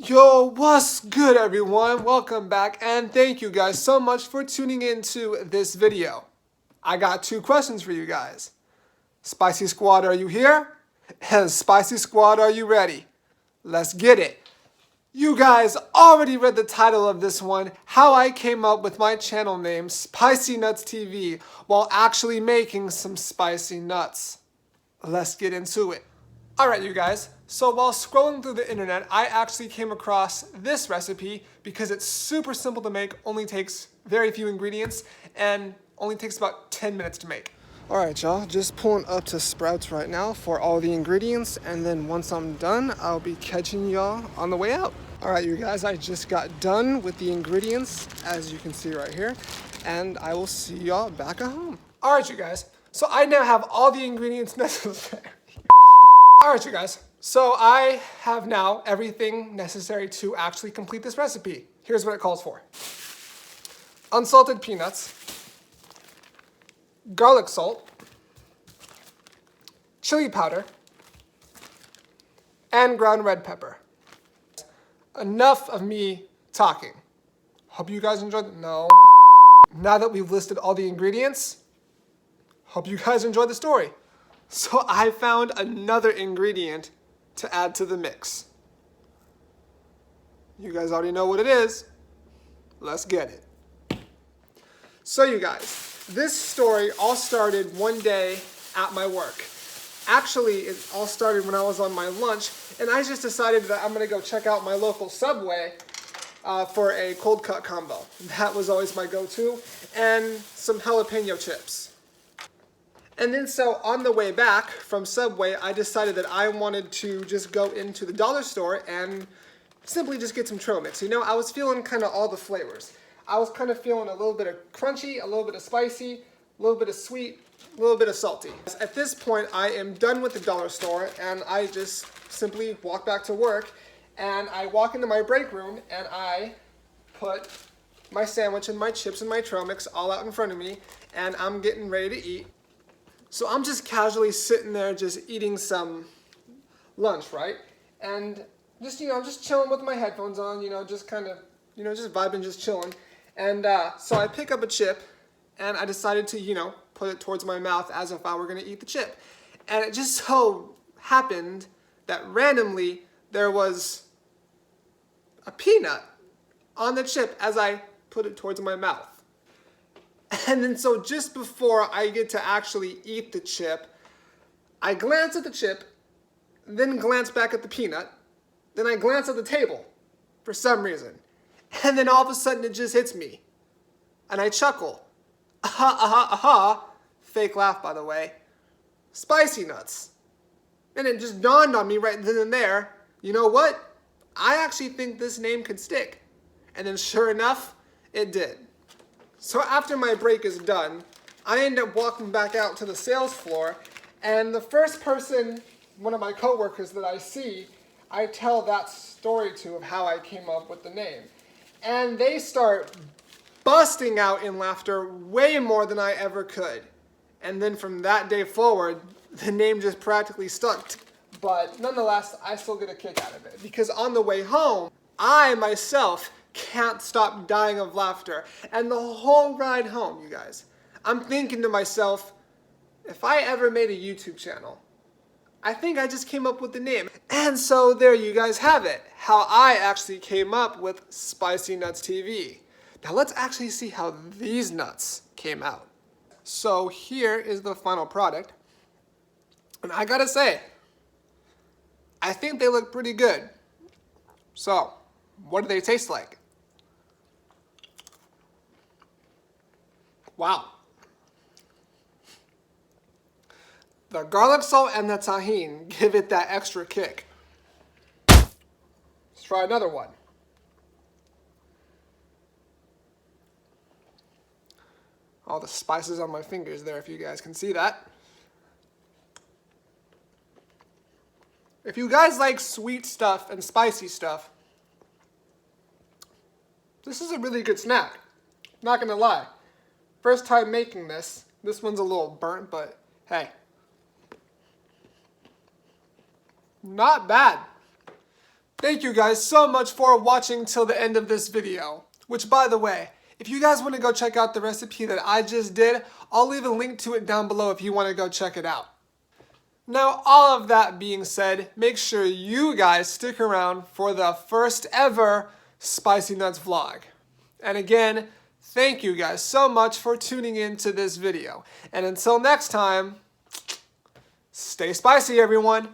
Yo, what's good everyone? Welcome back and thank you guys so much for tuning into this video. I got two questions for you guys. Spicy Squad, are you here? And Spicy Squad, are you ready? Let's get it. You guys already read the title of this one, how I came up with my channel name Spicy Nuts TV while actually making some spicy nuts. Let's get into it. Alright you guys, so while scrolling through the internet, I actually came across this recipe because it's super simple to make, only takes very few ingredients, and only takes about 10 minutes to make. Alright y'all, just pulling up to Sprouts right now for all the ingredients, and then once I'm done, I'll be catching y'all on the way out. Alright you guys, I just got done with the ingredients, as you can see right here, and I will see y'all back at home. Alright you guys, so I now have all the ingredients necessary. Alright you guys, so I have now everything necessary to actually complete this recipe. Here's what it calls for. Unsalted peanuts, garlic salt, chili powder, and ground red pepper. Enough of me talking. Hope you guys enjoyed it. No. Now that we've listed all the ingredients, hope you guys enjoyed the story. So I found another ingredient to add to the mix. You guys already know what it is. Let's get it. So you guys, this story all started one day at my work. Actually, it all started when I was on my lunch, and I just decided that I'm gonna go check out my local Subway for a cold cut combo. That was always my go-to, and some jalapeno chips. And then so on the way back from Subway, I decided that I wanted to just go into the dollar store and simply just get some trail mix. You know, I was feeling kind of all the flavors. I was kind of feeling a little bit of crunchy, a little bit of spicy, a little bit of sweet, a little bit of salty. At this point, I am done with the dollar store and I just simply walk back to work and I walk into my break room and I put my sandwich and my chips and my trail mix all out in front of me and I'm getting ready to eat. So I'm just casually sitting there just eating some lunch, right? And just, just chilling with my headphones on, just kind of, just vibing, just chilling. And so I pick up a chip and I decided to, put it towards my mouth as if I were going to eat the chip. And it just so happened that randomly there was a peanut on the chip as I put it towards my mouth. And then so just before I get to actually eat the chip, I glance at the chip, then glance back at the peanut, then I glance at the table for some reason. And then all of a sudden it just hits me. And I chuckle. Aha, aha, aha. Fake laugh, by the way. Spicy nuts. And it just dawned on me right then and there, you know what? I actually think this name could stick. And then sure enough, it did. So after my break is done, I end up walking back out to the sales floor, and the first person, one of my coworkers that I see, I tell that story to of how I came up with the name. And they start busting out in laughter way more than I ever could. And then from that day forward, the name just practically stuck. But nonetheless, I still get a kick out of it, because on the way home, I myself can't stop dying of laughter. And the whole ride home, you guys, I'm thinking to myself, if I ever made a YouTube channel, I think I just came up with the name. And so there you guys have it, how I actually came up with Spicy Nuts TV. Now let's actually see how these nuts came out. So here is the final product. And I gotta say, I think they look pretty good. So, what do they taste like? Wow. The garlic salt and the tahini give it that extra kick. Let's try another one. All the spices on my fingers there, if you guys can see that. If you guys like sweet stuff and spicy stuff, this is a really good snack. Not gonna lie. First time making this. This one's a little burnt, but hey. Not bad. Thank you guys so much for watching till the end of this video. Which, by the way, if you guys want to go check out the recipe that I just did, I'll leave a link to it down below if you want to go check it out. Now, all of that being said, make sure you guys stick around for the first ever Spicy Nuts vlog. And again, thank you guys so much for tuning in to this video. And until next time, stay spicy, everyone.